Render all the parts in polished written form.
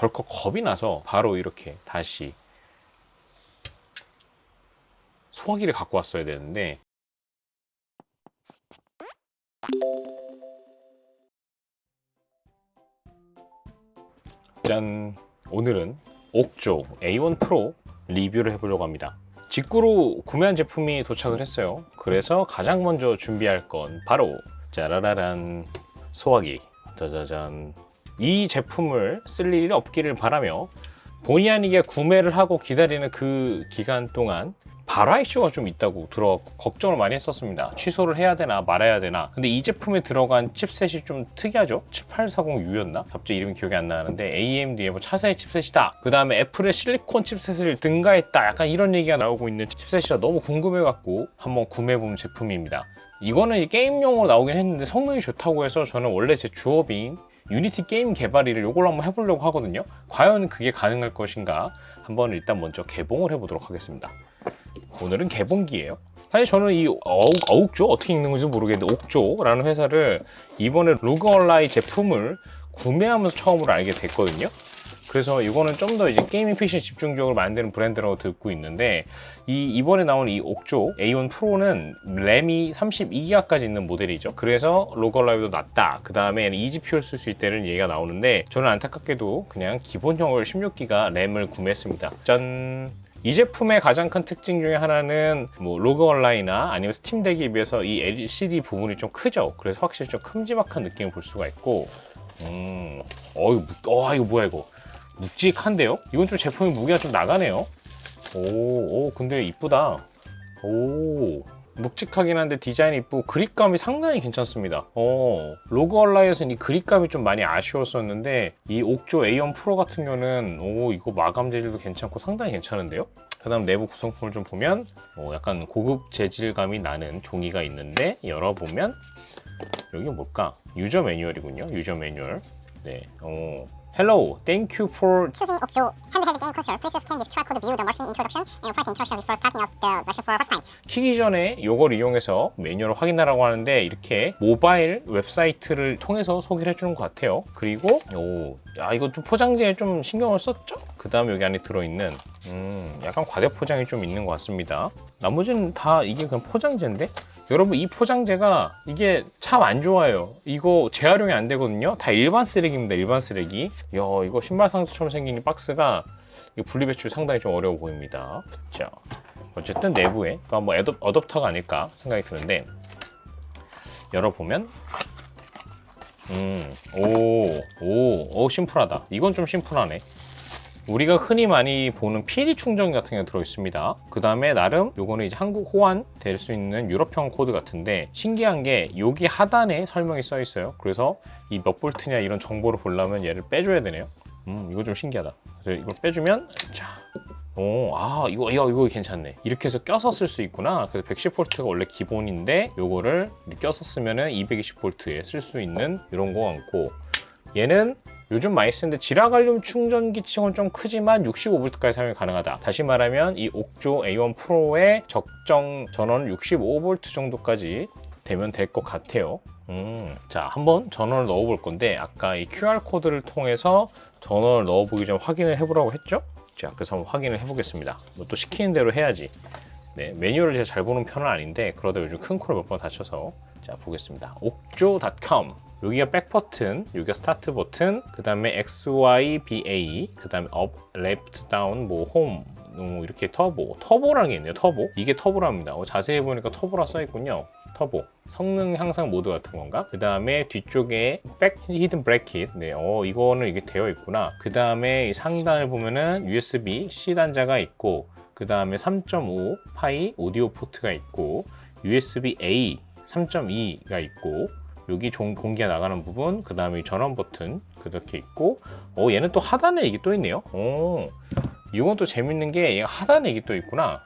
덜컥 겁이 나서 바로 이렇게 다시 소화기를 갖고 왔어야 되는데, 짠! 오늘은 옥조 A1 프로 리뷰를 해보려고 합니다. 직구로 구매한 제품이 도착을 했어요. 그래서 가장 먼저 준비할 건 바로 짜라라란 소화기. 짜자잔. 이 제품을 쓸 일이 없기를 바라며 본의 아니게 구매를 하고 기다리는 그 기간 동안 발화 이슈가 좀 있다고 들어갖고 걱정을 많이 했었습니다. 취소를 해야 되나 말아야 되나. 근데 이 제품에 들어간 칩셋이 좀 특이하죠. 7840U였나? 갑자기 이름이 기억이 안 나는데 AMD의 뭐 차세대 칩셋이다. 그 다음에 애플의 실리콘 칩셋을 등가했다. 약간 이런 얘기가 나오고 있는 칩셋이라 너무 궁금해갖고 한번 구매해본 제품입니다. 이거는 이제 게임용으로 나오긴 했는데 성능이 좋다고 해서 저는 원래 제 주업인 유니티 게임 개발일을 이걸로 한번 해보려고 하거든요. 과연 그게 가능할 것인가? 한번 일단 먼저 개봉을 해보도록 하겠습니다. 오늘은 개봉기예요. 사실 저는 이 어욱조 어떻게 읽는 건지 모르겠는데 옥조라는 회사를 이번에 로그얼라이 제품을 구매하면서 처음으로 알게 됐거든요. 그래서 이거는 좀 더 이제 게이밍 PC 집중적으로 만드는 브랜드라고 듣고 있는데 이번에 나온 이 옥조 A1 프로는 램이 32기가까지 있는 모델이죠. 그래서 로그얼라이도 낮다. 그 다음에 eGPU를 쓸 수 있다는 얘기가 나오는데 저는 안타깝게도 그냥 기본형을 16기가 램을 구매했습니다. 짠! 이 제품의 가장 큰 특징 중에 하나는 뭐 로그얼라이나 아니면 스팀덱에 비해서 이 LCD 부분이 좀 크죠. 그래서 확실히 좀 큼지막한 느낌을 볼 수가 있고 이거 뭐야 이거 묵직한데요? 이건 좀 제품의 무게가 좀 나가네요. 근데 이쁘다. 묵직하긴 한데 디자인이 이쁘고 그립감이 상당히 괜찮습니다. 로그얼라이에서는 이 그립감이 좀 많이 아쉬웠었는데 이 옥조 A1 프로 같은 경우는 이거 마감 재질도 괜찮고 상당히 괜찮은데요? 그 다음 내부 구성품을 좀 보면 약간 고급 재질감이 나는 종이가 있는데 열어보면 여기 뭘까? 유저 매뉴얼이군요. 유저 매뉴얼. 네. Hello, thank you for choosing Okjo handheld game console. Please scan this QR code to view the machine introduction and print instruction before starting up the machine for the first time. 키기 전에 이걸 이용해서 매뉴얼을 확인하라고 하는데 이렇게 모바일 웹사이트를 통해서 소개를 해주는 것 같아요. 그리고 이거 좀 포장지에 좀 신경을 썼죠? 그 다음에 여기 안에 들어있는 약간 과대 포장이 좀 있는 것 같습니다. 나머지는 다 이게 그냥 포장재인데 여러분 이 포장재가 이게 참 안 좋아요. 이거 재활용이 안 되거든요. 다 일반 쓰레기입니다. 일반 쓰레기. 이거 신발 상자처럼 생긴 이 박스가 이거 분리배출 상당히 좀 어려워 보입니다. 자, 어쨌든 내부에 그러니까 뭐 어댑터가 아닐까 생각이 드는데 열어보면 심플하다. 이건 좀 심플하네. 우리가 흔히 많이 보는 PD 충전 같은 게 들어있습니다. 그 다음에 나름 요거는 이제 한국 호환 될 수 있는 유럽형 코드 같은데 신기한 게 여기 하단에 설명이 써 있어요. 그래서 이 몇 볼트냐 이런 정보를 보려면 얘를 빼줘야 되네요. 이거 좀 신기하다. 그래서 이걸 빼주면 이거 괜찮네. 이렇게 해서 껴서 쓸 수 있구나. 그래서 110V가 원래 기본인데 요거를 껴서 쓰면은 220V에 쓸 수 있는 이런 거 같고 얘는 요즘 많이 쓰는데 지라갈륨 충전기 층은 좀 크지만 65V까지 사용이 가능하다. 다시 말하면 이 옥조 A1 프로의 적정 전원 65V 정도까지 되면 될 것 같아요. 자, 한번 전원을 넣어볼 건데 아까 이 QR코드를 통해서 전원을 넣어보기 전에 확인을 해보라고 했죠? 자, 그래서 한번 확인을 해보겠습니다. 뭐 또 시키는 대로 해야지. 네, 매뉴얼을 제가 잘 보는 편은 아닌데 그러다 요즘 큰 코를 몇 번 다쳐서 자, 보겠습니다. 옥조.com 여기가 백 버튼, 여기가 스타트 버튼, 그 다음에 XYBA, 그 다음에 업, 레프트, 다운, 뭐 홈, 이렇게 터보라는 게 있네요. 터보. 이게 터보랍니다. 자세히 보니까 터보라 써있군요. 터보. 성능 향상 모드 같은 건가? 그 다음에 뒤쪽에 백 히든 브래킷. 네, 이거는 이게 되어 있구나. 그 다음에 상단을 보면은 USB-C 단자가 있고, 그 다음에 3.5 파이 오디오 포트가 있고, USB-A 3.2가 있고, 여기 공기가 나가는 부분, 그 다음에 전원 버튼 그렇게 있고, 얘는 또 하단에 이게 또 있네요. 이건 또 재밌는 게 얘가 하단에 이게 또 있구나.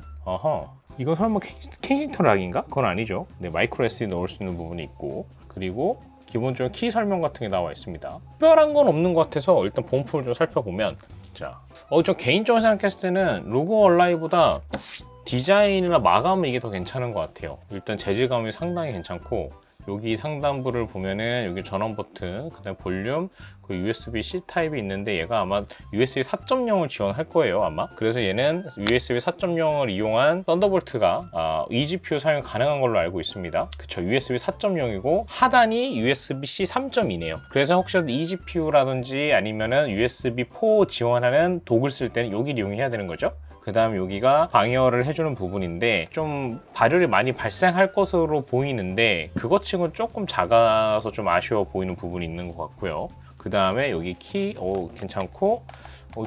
이건 설마 켄싱턴 락인가? 그건 아니죠. 네, 마이크로 SD 넣을 수 있는 부분이 있고, 그리고 기본적으로 키 설명 같은 게 나와 있습니다. 특별한 건 없는 것 같아서 일단 본품을 좀 살펴보면, 자, 저 개인적으로 생각했을 때는 로그얼라이보다 디자인이나 마감은 이게 더 괜찮은 것 같아요. 일단 재질감이 상당히 괜찮고 여기 상단부를 보면은 여기 전원 버튼, 그다음에 볼륨, 그 USB-C 타입이 있는데 얘가 아마 USB 4.0을 지원할 거예요 아마. 그래서 얘는 USB 4.0을 이용한 썬더볼트가 eGPU 사용 가능한 걸로 알고 있습니다. 그쵸, USB 4.0이고 하단이 USB-C 3.2네요. 그래서 혹시라도 eGPU라든지 아니면은 USB4 지원하는 도구를 쓸 때는 여기를 이용해야 되는 거죠. 그 다음 여기가 방열을 해주는 부분인데 좀 발열이 많이 발생할 것으로 보이는데 그것 치고는 조금 작아서 좀 아쉬워 보이는 부분이 있는 것 같고요. 그 다음에 여기 키 괜찮고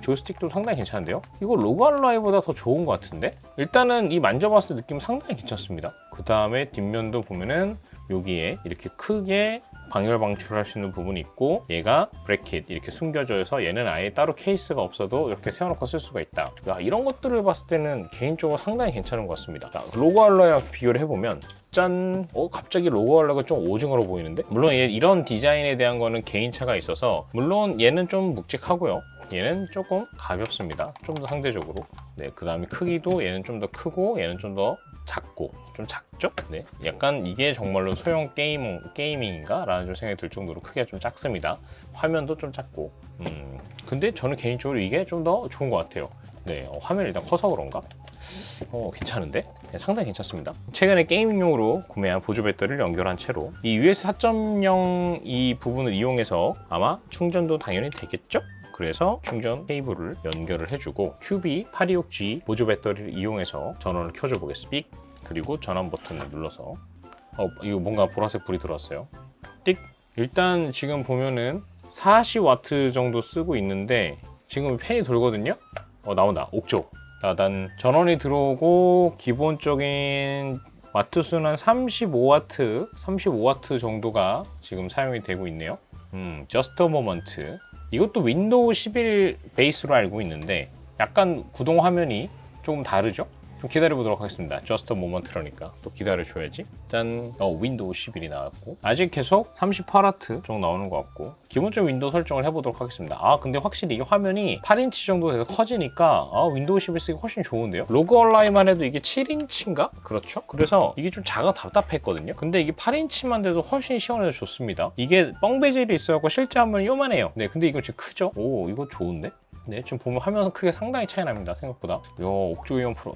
조이스틱도 상당히 괜찮은데요. 이거 로그 알라이보다 더 좋은 것 같은데 일단은 이 만져봤을 때 느낌 상당히 괜찮습니다. 그 다음에 뒷면도 보면은 여기에 이렇게 크게 방열 방출할 수 있는 부분이 있고 얘가 브래킷 이렇게 숨겨져 있어서 얘는 아예 따로 케이스가 없어도 이렇게 세워놓고 쓸 수가 있다. 야, 이런 것들을 봤을 때는 개인적으로 상당히 괜찮은 것 같습니다. 자, 로고 알로이랑 비교를 해보면 짠! 갑자기 로고 알로이가 좀 오징어로 보이는데? 물론 이런 디자인에 대한 거는 개인차가 있어서 물론 얘는 좀 묵직하고요. 얘는 조금 가볍습니다. 좀 더 상대적으로. 네, 그 다음에 크기도 얘는 좀 더 크고 얘는 좀 더 작고 좀 작죠? 네, 약간 이게 정말로 소형 게이밍인가? 라는 좀 생각이 들 정도로 크기가 좀 작습니다. 화면도 좀 작고 근데 저는 개인적으로 이게 좀 더 좋은 것 같아요. 네, 화면이 일단 커서 그런가? 괜찮은데? 네, 상당히 괜찮습니다. 최근에 게이밍용으로 구매한 보조 배터리를 연결한 채로 이 US 4.0 이 부분을 이용해서 아마 충전도 당연히 되겠죠? 그래서 충전 케이블을 연결을 해주고 QB826G 보조 배터리를 이용해서 전원을 켜줘 보겠습니다. 그리고 전원 버튼을 눌러서 이거 뭔가 보라색 불이 들어왔어요. 띡! 일단 지금 보면은 40W 정도 쓰고 있는데 지금 팬이 돌거든요? 나온다. 옥조. 난 전원이 들어오고 기본적인 와트 수는 한 35W 정도가 지금 사용이 되고 있네요. Just a moment. 이것도 윈도우 11 베이스로 알고 있는데 약간 구동 화면이 조금 다르죠? 좀 기다려보도록 하겠습니다. Just a moment라니까 또 기다려줘야지. 짠! 윈도우 11이 나왔고 아직 계속 38W 정도 나오는 것 같고 기본적인 윈도우 설정을 해보도록 하겠습니다. 근데 확실히 이게 화면이 8인치 정도 돼서 커지니까 윈도우 11 쓰기 훨씬 좋은데요. 로그 얼라인만 해도 이게 7인치인가? 그렇죠? 그래서 이게 좀 작아 답답했거든요. 근데 이게 8인치만 돼도 훨씬 시원해서 좋습니다. 이게 뻥 베젤이 있어갖고 실제 화면이 요만해요. 네, 근데 이거 지금 크죠? 이거 좋은데? 네, 지금 보면 화면 크게 상당히 차이 납니다. 생각보다. 옥조 A1 프로.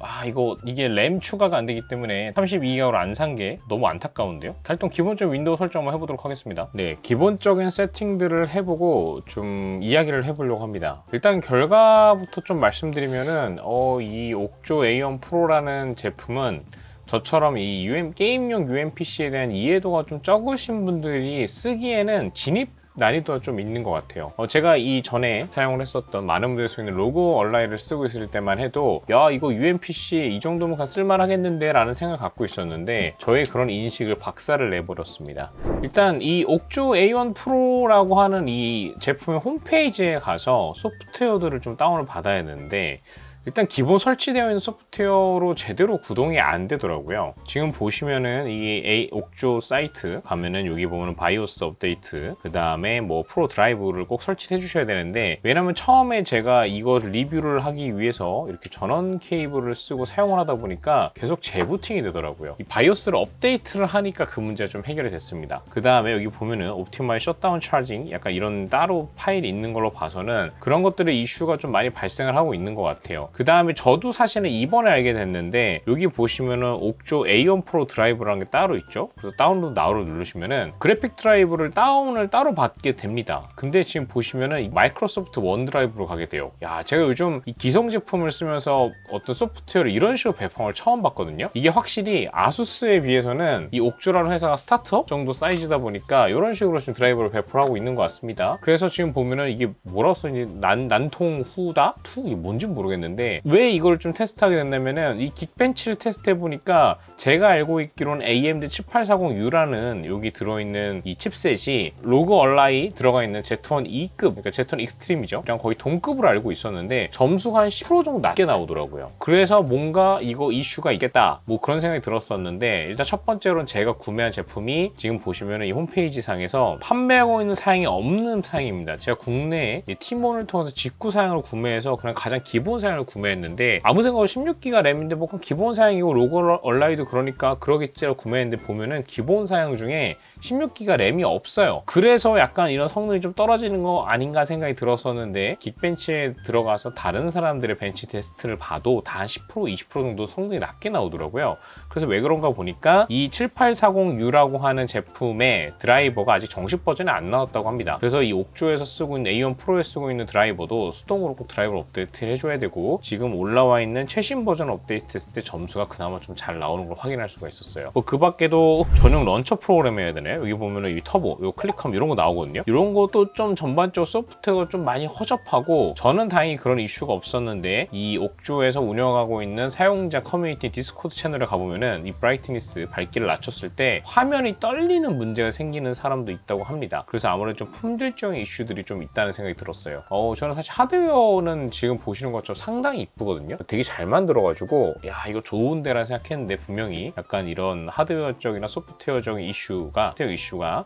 이게 램 추가가 안 되기 때문에 32기가로 안 산 게 너무 안타까운데요. 일단 기본적인 윈도우 설정만 해보도록 하겠습니다. 네, 기본적인 세팅들을 해보고 좀 이야기를 해보려고 합니다. 일단 결과부터 좀 말씀드리면은 이 옥조 A1 프로라는 제품은 저처럼 이 게임용 UMPC에 대한 이해도가 좀 적으신 분들이 쓰기에는 진입 난이도가 좀 있는 것 같아요. 제가 이전에 사용을 했었던 많은 분들이 쓰고 있는 로고 얼라인을 쓰고 있을 때만 해도 야, 이거 UMPC 이 정도면 그냥 쓸만하겠는데 라는 생각을 갖고 있었는데 저의 그런 인식을 박살을 내버렸습니다. 일단 이 옥조 A1 프로라고 하는 이 제품의 홈페이지에 가서 소프트웨어들을 좀 다운을 받아야 되는데 일단 기본 설치되어 있는 소프트웨어로 제대로 구동이 안 되더라고요. 지금 보시면은 이 옥조 사이트 가면은 여기 보면은 바이오스 업데이트, 그 다음에 뭐 프로 드라이브를 꼭 설치해 주셔야 되는데 왜냐면 처음에 제가 이걸 리뷰를 하기 위해서 이렇게 전원 케이블을 쓰고 사용을 하다 보니까 계속 재부팅이 되더라고요. 이 바이오스를 업데이트를 하니까 그 문제가 좀 해결이 됐습니다. 그 다음에 여기 보면은 옵티마이 셧다운 차징 약간 이런 따로 파일이 있는 걸로 봐서는 그런 것들의 이슈가 좀 많이 발생을 하고 있는 것 같아요. 그 다음에 저도 사실은 이번에 알게 됐는데 여기 보시면은 옥조 A1 프로 드라이브라는 게 따로 있죠. 그래서 다운로드 나우를 누르시면은 그래픽 드라이브를 다운을 따로 받게 됩니다. 근데 지금 보시면은 마이크로소프트 원드라이브로 가게 돼요. 야, 제가 요즘 이 기성 제품을 쓰면서 어떤 소프트웨어를 이런 식으로 배포를 처음 봤거든요. 이게 확실히 아수스에 비해서는 이 옥조라는 회사가 스타트업 정도 사이즈다 보니까 이런 식으로 지금 드라이브를 배포를 하고 있는 것 같습니다. 그래서 지금 보면은 이게 뭐라고 써있는지 난통 후다? 이게 뭔지 모르겠는데 왜 이걸 좀 테스트하게 됐냐면은 이 긱벤치를 테스트해 보니까 제가 알고 있기로는 AMD 7840U라는 여기 들어있는 이 칩셋이 로그 얼라이 들어가 있는 Z1 E급, 그러니까 Z1 익스트림이죠. 그냥 거의 동급으로 알고 있었는데 점수가 한 10% 정도 낮게 나오더라고요. 그래서 뭔가 이거 이슈가 있겠다 뭐 그런 생각이 들었었는데 일단 첫 번째로는 제가 구매한 제품이 지금 보시면은 이 홈페이지 상에서 판매하고 있는 사양이 없는 사양입니다. 제가 국내에 티몬을 통해서 직구 사양으로 구매해서 그냥 가장 기본 사양을 구매했는데 아무 생각 없이 16기가 램인데 뭐 기본 사양이고 로고 얼라이도 그러니까 그러겠지라고 구매했는데 보면은 기본 사양 중에 16기가 램이 없어요. 그래서 약간 이런 성능이 좀 떨어지는 거 아닌가 생각이 들었었는데 긱벤치에 들어가서 다른 사람들의 벤치 테스트를 봐도 다 한 10% 20% 정도 성능이 낮게 나오더라고요. 그래서 왜 그런가 보니까 이 7840U라고 하는 제품의 드라이버가 아직 정식 버전이 안 나왔다고 합니다. 그래서 이 옥조에서 쓰고 있는 A1 프로에 쓰고 있는 드라이버도 수동으로 꼭 드라이버 업데이트를 해줘야 되고 지금 올라와 있는 최신 버전 업데이트 했을 때 점수가 그나마 좀 잘 나오는 걸 확인할 수가 있었어요. 그 밖에도 전용 런처 프로그램 해야 되네요. 여기 보면은 이 터보, 요 클릭하면 이런 거 나오거든요. 이런 것도 좀 전반적으로 소프트웨어가 좀 많이 허접하고 저는 다행히 그런 이슈가 없었는데 이 옥조에서 운영하고 있는 사용자 커뮤니티 디스코드 채널에 가보면은 이 브라이트니스 밝기를 낮췄을 때 화면이 떨리는 문제가 생기는 사람도 있다고 합니다. 그래서 아무래도 좀 품질적인 이슈들이 좀 있다는 생각이 들었어요. 저는 사실 하드웨어는 지금 보시는 것처럼 상당히 이쁘거든요. 되게 잘 만들어가지고 야 이거 좋은데라는 생각했는데 분명히 약간 이런 하드웨어적이나 소프트웨어적인 이슈가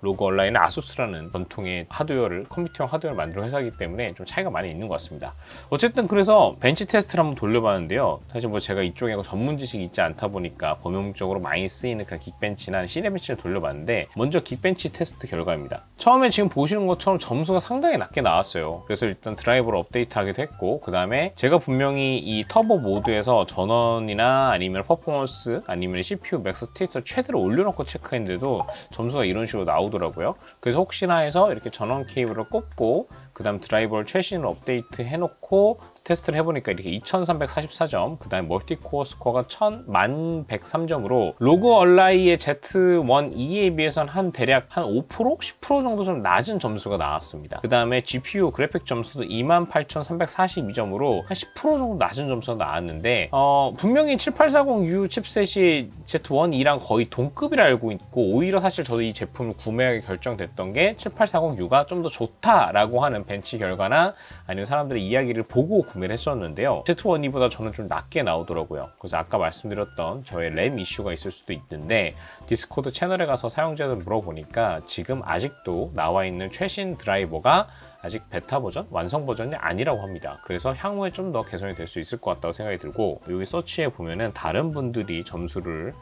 로고 얼라인은 아수스라는 전통의 하드웨어를 컴퓨터용 하드웨어를 만드는 회사이기 때문에 좀 차이가 많이 있는 것 같습니다. 어쨌든 그래서 벤치 테스트를 한번 돌려봤는데요. 사실 뭐 제가 이쪽에 전문 지식이 있지 않다 보니까 범용적으로 많이 쓰이는 그런 긱벤치나 시네벤치를 돌려봤는데 먼저 긱벤치 테스트 결과입니다. 처음에 지금 보시는 것처럼 점수가 상당히 낮게 나왔어요. 그래서 일단 드라이버를 업데이트하기도 했고 그 다음에 제가 분명히 이 터보 모드에서 전원이나 아니면 퍼포먼스 아니면 CPU 맥스 스테이터 최대로 올려놓고 체크했는데도 점수가 이런 식으로 나오더라고요. 그래서 혹시나 해서 이렇게 전원 케이블을 꼽고 그 다음 드라이버를 최신으로 업데이트 해놓고 테스트를 해보니까 이렇게 2344점, 그 다음에 멀티코어 스코어가 1103점으로 로고 얼라이의 Z1E에 비해서는 한 대략 한 5%? 10% 정도 좀 낮은 점수가 나왔습니다. 그 다음에 GPU 그래픽 점수도 28342점으로 한 10% 정도 낮은 점수가 나왔는데 분명히 7840U 칩셋이 Z1E랑 거의 동급이라 알고 있고 오히려 사실 저도 이 제품을 구매하게 결정됐던 게 7840U가 좀 더 좋다라고 하는 벤치 결과나 아니면 사람들의 이야기를 보고 구매를 했었는데요. Z1E보다 저는 좀 낮게 나오더라고요. 그래서 아까 말씀드렸던 저의 램 이슈가 있을 수도 있는데 디스코드 채널에 가서 사용자들 물어보니까 지금 아직도 나와 있는 최신 드라이버가 아직 베타 버전, 완성 버전이 아니라고 합니다. 그래서 향후에 좀 더 개선이 될 수 있을 것 같다고 생각이 들고 여기 서치에 보면은 다른 분들이 점수를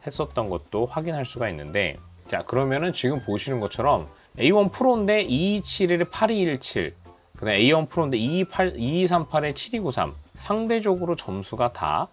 했었던 것도 확인할 수가 있는데 자 그러면은 지금 보시는 것처럼 A1 프로인데 2271에 8217 그 다음에 A1 프로인데 2238에 7293 상대적으로 점수가 다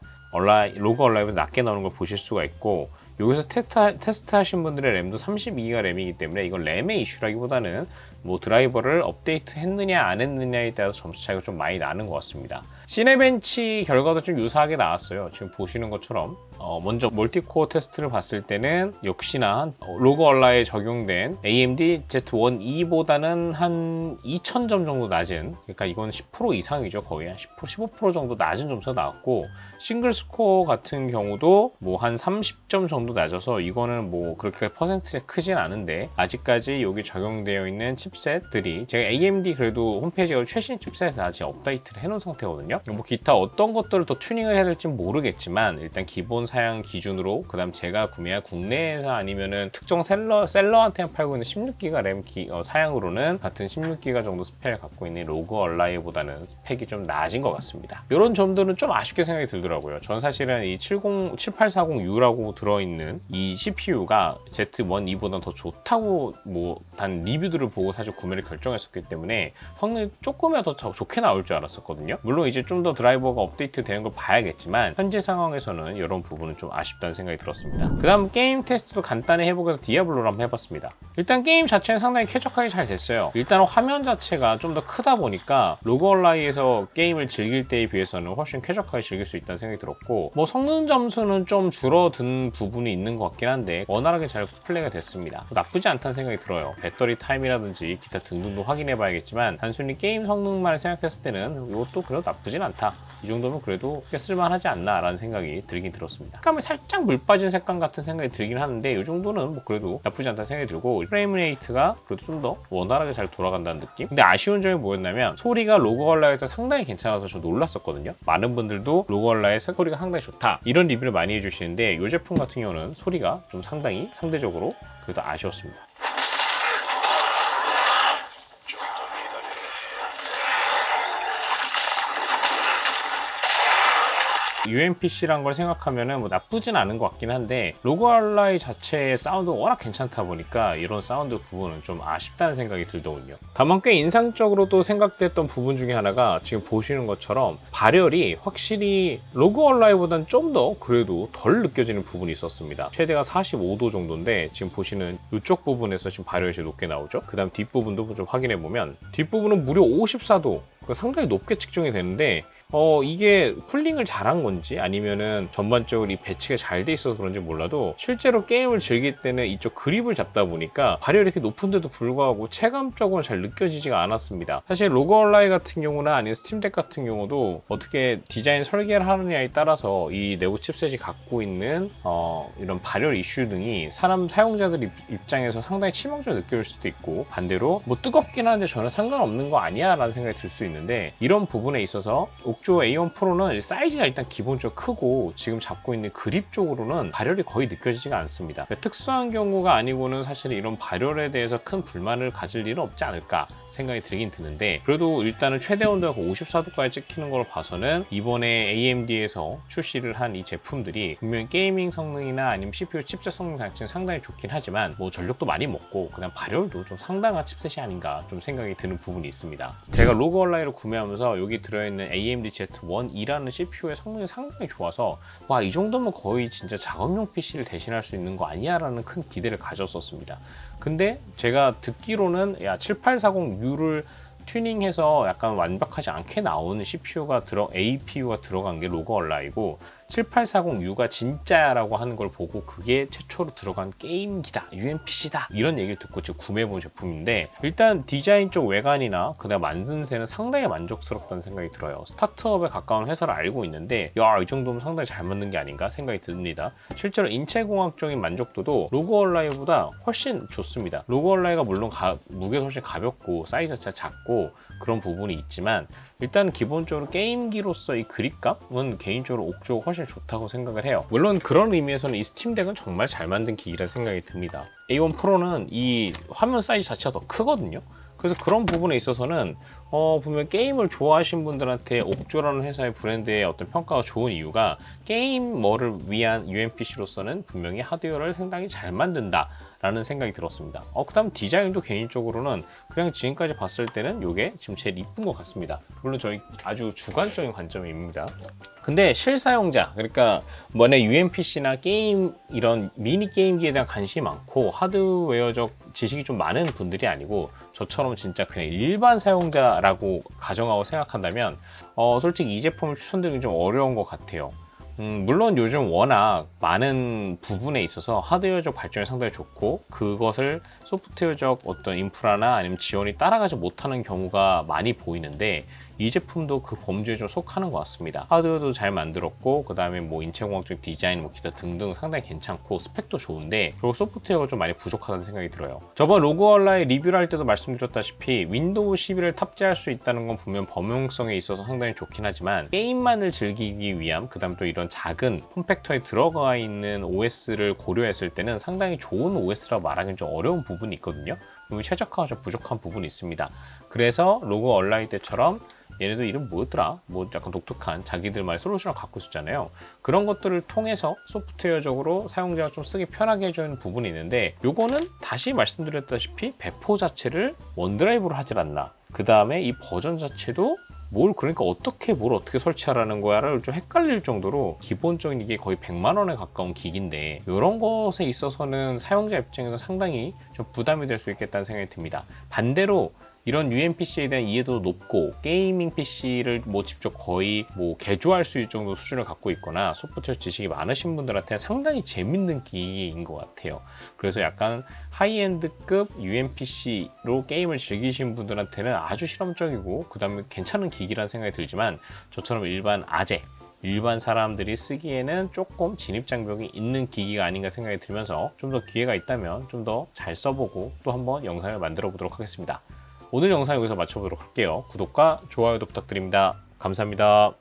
로고 얼라이보다 낮게 나오는 걸 보실 수가 있고 여기서 테스트 하신 분들의 램도 32기가 램이기 때문에 이건 램의 이슈라기보다는 뭐 드라이버를 업데이트 했느냐 안 했느냐에 따라서 점수 차이가 좀 많이 나는 것 같습니다. 시네벤치 결과도 좀 유사하게 나왔어요. 지금 보시는 것처럼 먼저 멀티코어 테스트를 봤을 때는 역시나 로고 얼라에 적용된 AMD Z1E보다는 한 2000점 정도 낮은 그러니까 이건 10% 이상이죠. 거의 한 10%, 15% 정도 낮은 점수가 나왔고 싱글 스코어 같은 경우도 뭐 한 30점 정도 낮아서 이거는 뭐 그렇게 퍼센트가 크진 않은데 아직까지 여기 적용되어 있는 칩셋들이 제가 AMD 그래도 홈페이지가 최신 칩셋을 아직 업데이트를 해놓은 상태거든요. 뭐 기타 어떤 것들을 더 튜닝을 해야 될지 모르겠지만 일단 기본 사양 기준으로 그 다음 제가 구매한 국내에서 아니면은 특정 셀러한테 팔고 있는 16기가 램 사양으로는 같은 16기가 정도 스펙을 갖고 있는 로고 얼라이보다는 스펙이 좀 낮은 것 같습니다. 이런 점들은 좀 아쉽게 생각이 들더라고요. 전 사실은 이 7840U라고 들어있는 이 CPU가 Z1E보다 더 좋다고 뭐 단 리뷰들을 보고 사실 구매를 결정했었기 때문에 성능이 조금이라도 더 좋게 나올 줄 알았었거든요. 물론 이제 좀 더 드라이버가 업데이트 되는 걸 봐야겠지만 현재 상황에서는 이런 부분은 좀 아쉽다는 생각이 들었습니다. 그 다음 게임 테스트도 간단히 해보고 해서 디아블로를 한번 해봤습니다. 일단 게임 자체는 상당히 쾌적하게 잘 됐어요. 일단 화면 자체가 좀 더 크다 보니까 로고 얼라이에서 게임을 즐길 때에 비해서는 훨씬 쾌적하게 즐길 수 있다는 생각이 들었고 뭐 성능 점수는 좀 줄어든 부분이 있는 것 같긴 한데 원활하게 잘 플레이가 됐습니다. 나쁘지 않다는 생각이 들어요. 배터리 타임이라든지 기타 등등도 확인해 봐야겠지만 단순히 게임 성능만 생각했을 때는 이것도 그래도 나쁘진 않다. 이 정도면 그래도 꽤 쓸만하지 않나 라는 생각이 들긴 들었습니다. 색감이 살짝 물 빠진 색감 같은 생각이 들긴 하는데 이 정도는 뭐 그래도 나쁘지 않다는 생각이 들고 프레임 레이트가 그래도 좀 더 원활하게 잘 돌아간다는 느낌? 근데 아쉬운 점이 뭐였냐면 소리가 로고 얼라에서 상당히 괜찮아서 좀 놀랐었거든요. 많은 분들도 로고 얼라의 소리가 상당히 좋다 이런 리뷰를 많이 해주시는데 이 제품 같은 경우는 소리가 좀 상당히 상대적으로 그래도 아쉬웠습니다. UMPC란 걸 생각하면은 뭐 나쁘진 않은 것 같긴 한데 로그알라이 자체의 사운드가 워낙 괜찮다 보니까 이런 사운드 부분은 좀 아쉽다는 생각이 들더군요. 다만 꽤 인상적으로 또 생각됐던 부분 중에 하나가 지금 보시는 것처럼 발열이 확실히 로그알라이보다는 좀 더 그래도 덜 느껴지는 부분이 있었습니다. 최대가 45도 정도인데 지금 보시는 이쪽 부분에서 지금 발열이 제일 높게 나오죠. 그 다음 뒷부분도 좀 확인해 보면 뒷부분은 무려 54도, 상당히 높게 측정이 되는데 이게 쿨링을 잘한 건지 아니면은 전반적으로 이 배치가 잘 돼 있어서 그런지 몰라도 실제로 게임을 즐길 때는 이쪽 그립을 잡다 보니까 발열이 이렇게 높은데도 불구하고 체감적으로 잘 느껴지지가 않았습니다. 사실 로그얼라이 같은 경우나 아니면 스팀덱 같은 경우도 어떻게 디자인 설계를 하느냐에 따라서 이 내부 칩셋이 갖고 있는 이런 발열 이슈 등이 사용자들 입장에서 상당히 치명적으로 느껴질 수도 있고, 반대로 뭐 뜨겁긴 한데 전혀 상관없는 거 아니야 라는 생각이 들 수 있는데, 이런 부분에 있어서 옥조 A1 프로는 사이즈가 일단 기본적으로 크고 지금 잡고 있는 그립 쪽으로는 발열이 거의 느껴지지가 않습니다. 특수한 경우가 아니고는 사실 이런 발열에 대해서 큰 불만을 가질 일은 없지 않을까 생각이 들긴 드는데, 그래도 일단은 최대 온도가 54도까지 찍히는 걸 봐서는 이번에 AMD에서 출시를 한 이 제품들이 분명히 게이밍 성능이나 아니면 CPU 칩셋 성능 자체는 상당히 좋긴 하지만 뭐 전력도 많이 먹고 그냥 발열도 좀 상당한 칩셋이 아닌가 좀 생각이 드는 부분이 있습니다. 제가 로그얼라이를 구매하면서 여기 들어있는 AMD Z1E라는 CPU의 성능이 상당히 좋아서 와, 이 정도면 거의 진짜 작업용 PC를 대신할 수 있는 거 아니야 라는 큰 기대를 가졌었습니다. 근데 제가 듣기로는 7840U를 튜닝해서 약간 완벽하지 않게 나오는 CPU가 APU가 들어간 게 로그얼라이고, 7840U가 진짜라고 하는 걸 보고 그게 최초로 들어간 게임기다, UMPC다 이런 얘기를 듣고 지금 구매해본 제품인데, 일단 디자인 쪽 외관이나 그다음 만드는 데는 상당히 만족스럽다는 생각이 들어요. 스타트업에 가까운 회사를 알고 있는데 이 정도면 상당히 잘 만든 게 아닌가 생각이 듭니다. 실제로 인체공학적인 만족도도 로그얼라이보다 훨씬 좋습니다. 로그얼라이가 물론 무게가 훨씬 가볍고 사이즈 자체가 작고 그런 부분이 있지만, 일단 기본적으로 게임기로서 이 그립감은 개인적으로 옥조가 훨씬 좋다고 생각을 해요. 물론 그런 의미에서는 이 스팀덱은 정말 잘 만든 기기라는 생각이 듭니다. A1 프로는 이 화면 사이즈 자체가 더 크거든요. 그래서 그런 부분에 있어서는 보면 게임을 좋아하시는 분들한테 옥조라는 회사의 브랜드의 어떤 평가가 좋은 이유가 게이머를 위한 UMPC로서는 분명히 하드웨어를 상당히 잘 만든다 라는 생각이 들었습니다. 그 다음 디자인도 개인적으로는 그냥 지금까지 봤을 때는 이게 지금 제일 이쁜 것 같습니다. 물론 저희 아주 주관적인 관점입니다. 근데 실사용자, 그러니까 만약 UMPC나 게임 이런 미니 게임기에 대한 관심이 많고 하드웨어적 지식이 좀 많은 분들이 아니고 저처럼 진짜 그냥 일반 사용자라고 가정하고 생각한다면 솔직히 이 제품을 추천드리기 좀 어려운 것 같아요. 물론 요즘 워낙 많은 부분에 있어서 하드웨어적 발전이 상당히 좋고 그것을 소프트웨어적 어떤 인프라나 아니면 지원이 따라가지 못하는 경우가 많이 보이는데, 이 제품도 그 범주에 좀 속하는 것 같습니다. 하드웨어도 잘 만들었고 그 다음에 뭐 인체공학적 디자인 뭐 기타 등등 상당히 괜찮고 스펙도 좋은데, 그리고 소프트웨어가 좀 많이 부족하다는 생각이 들어요. 저번 로그얼라이 리뷰를 할 때도 말씀드렸다시피 윈도우 11을 탑재할 수 있다는 건 분명 범용성에 있어서 상당히 좋긴 하지만, 게임만을 즐기기 위함, 그 다음 또 이런 작은 폼팩터에 들어가 있는 OS를 고려했을 때는 상당히 좋은 OS라고 말하기는 좀 어려운 부분이 있거든요. 최적화가 좀 부족한 부분이 있습니다. 그래서 로그얼라이 때처럼 얘네도 이름 뭐였더라? 뭐 약간 독특한 자기들만의 솔루션을 갖고 있었잖아요. 그런 것들을 통해서 소프트웨어적으로 사용자가 좀 쓰기 편하게 해주는 부분이 있는데, 요거는 다시 말씀드렸다시피 배포 자체를 원드라이브로 하질 않나. 그 다음에 이 버전 자체도 그러니까 뭘 어떻게 설치하라는 거야를 좀 헷갈릴 정도로 기본적인 이게 거의 100만 원에 가까운 기기인데, 이런 것에 있어서는 사용자 입장에서 상당히 좀 부담이 될 수 있겠다는 생각이 듭니다. 반대로 이런 UMPC에 대한 이해도도 높고 게이밍 PC를 뭐 직접 거의 뭐 개조할 수 있을 정도 수준을 갖고 있거나 소프트웨어 지식이 많으신 분들한테 상당히 재밌는 기기인 것 같아요. 그래서 약간 하이엔드급 UMPC로 게임을 즐기시는 분들한테는 아주 실험적이고 그 다음에 괜찮은 기기라는 생각이 들지만, 저처럼 일반 사람들이 쓰기에는 조금 진입장벽이 있는 기기가 아닌가 생각이 들면서, 좀 더 기회가 있다면 좀 더 잘 써보고 또 한번 영상을 만들어 보도록 하겠습니다. 오늘 영상 여기서 마쳐보도록 할게요. 구독과 좋아요도 부탁드립니다. 감사합니다.